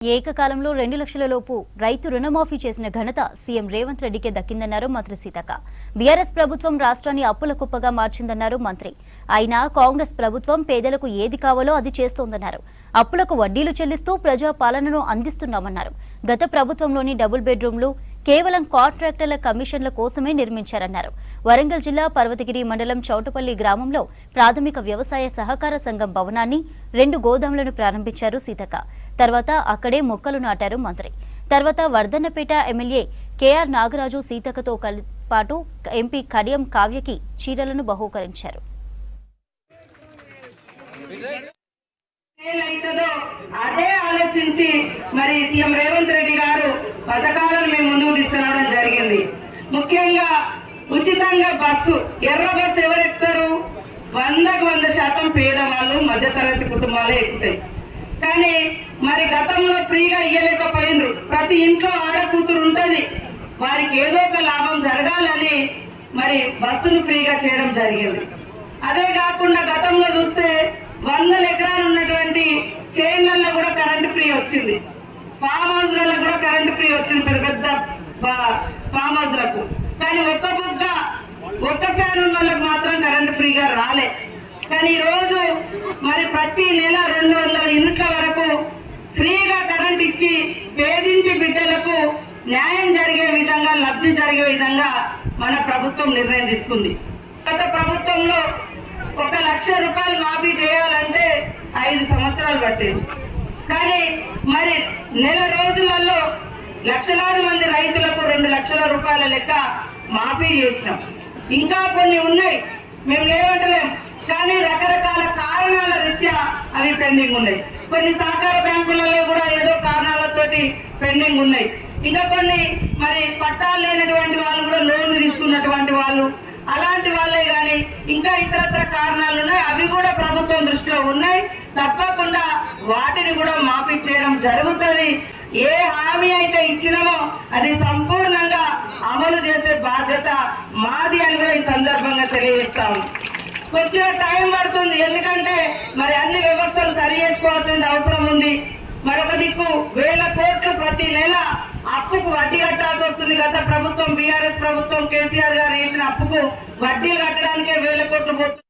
ఏకకాలంలో 2 లక్షల లోపు రైతు రుణమాఫీ చేసిన ఘనత సీఎం రేవంత్ రెడ్డికే దక్కిందన్నారు మంత్రి సీతక్క. బీఆర్ఎస్ ప్రభుత్వం రాష్ట్రాన్ని అప్పుల కుప్పగా మార్చిందన్నారు మంత్రి. అయినా కాంగ్రెస్ ప్రభుత్వం పేదలకు ఏది కావాలో అది చేస్తోందన్నారు. అప్పులకు వడ్డీలు చెల్లిస్తూ ప్రజా పాలనను అందిస్తున్నామన్నారు. గత ప్రభుత్వంలోని డబుల్ బెడ్రూమ్లు కేవలం కాంట్రాక్టర్ల కమిషన్ల కోసమే నిర్మించారన్నారు. వరంగల్ జిల్లా పర్వతగిరి మండలం చౌటపల్లి గ్రామంలో ప్రాథమిక వ్యవసాయ సహకార సంఘం భవనాన్ని 2 గోదాములను ప్రారంభించారు సీతక్క. తర్వాత అక్కడే మొక్కలు నాటారు మంత్రి. తర్వాత వర్ధన్నపేట ఎమ్మెల్యే కేఆర్ నాగరాజు సీతక్కతో పాటు ఎంపీ కడియం కావ్యకి చీరలను బహూకరించారు. అదే ఆలోచించి మరి సీఎం రేవంత్ రెడ్డి గారు పథకాలను మేము ముందుకు తీసుకురావడం జరిగింది. ముఖ్యంగా ఉచితంగా బస్సు, ఎర్ర బస్సు ఎవరు ఎక్కుతారు? 100% పేదవాళ్ళు, మధ్యతరగతి కుటుంబాలే ఎక్కుతాయి. కానీ మరి గతంలో ఫ్రీగా ఇయ్యలేకపోయినరు. ప్రతి ఇంట్లో ఆడకూతురు ఉంటది, వారికి ఏదో ఒక లాభం జరగాలని మరి బస్సును ఫ్రీగా చేయడం జరిగింది. అదే కాకుండా గతంలో చూస్తే 100 ఎకరాలు ఉన్నటువంటి చైన్లలో కూడా కరెంట్ ఫ్రీ వచ్చింది. ఫామ్ హౌస్లలో కూడా కరెంట్ ఫ్రీ వచ్చింది, పెద్ద పెద్ద ఫామ్ హౌస్లకు. కానీ ఒక్క ఫ్యాన్ ఉన్న వాళ్ళకి మాత్రం కరెంట్ ఫ్రీగా రాలే. కానీ ఈ రోజు మరి ప్రతి నెల 200 యూనిట్ల వరకు ఫ్రీగా కరెంట్ ఇచ్చి పేదింటి బిడ్డలకు న్యాయం జరిగే విధంగా, లబ్ధి జరిగే విధంగా మన ప్రభుత్వం నిర్ణయం తీసుకుంది. గత ప్రభుత్వంలో 1 లక్ష రూపాయలు మాఫీ చేయాలంటే 5 సంవత్సరాలు పట్టేది. కానీ మరి నెల రోజులలో లక్షలాది మంది రైతులకు 2 లక్షల రూపాయల లెక్క మాఫీ చేసినాం. ఇంకా కొన్ని ఉన్నాయి, మేము లేవటలేం. కానీ రకరకాల కారణాల రీత్యా అవి పెండింగ్ ఉన్నాయి. కొన్ని సహకార బ్యాంకులలో కూడా ఏదో కారణాలతోటి పెండింగ్ ఉన్నాయి. ఇంకా కొన్ని మరి పట్టాలు లేనటువంటి వాళ్ళు కూడా లోన్లు తీసుకున్నటువంటి వాళ్ళు, అలాంటి వాళ్ళే కానీ ఇంకా ఇతరత్ర కారణాలు ఉన్నాయి. అవి కూడా ప్రభుత్వం దృష్టిలో ఉన్నాయి. తప్పకుండా వాటిని కూడా మాఫీ చేయడం జరుగుతుంది. ఏ హామీ అయితే ఇచ్చినామో అది సంపూర్ణంగా అమలు చేసే బాధ్యత మాది అని కూడా ఈ సందర్భంగా తెలియజేస్తాం. కొద్దిగా టైం పడుతుంది, ఎందుకంటే మరి అన్ని వ్యవస్థలు సరి చేసుకోవాల్సిన అవసరం ఉంది. మరొక దిక్కు 1000 కోట్లు ప్రతి నెల అప్పుకు వడ్డీ కట్టాల్సి వస్తుంది. గత ప్రభుత్వం, బీఆర్ఎస్ ప్రభుత్వం, కేసీఆర్ గారు వేసిన అప్పుకు వడ్డీలు కట్టడానికే 1000 కోట్లు పోతుంది.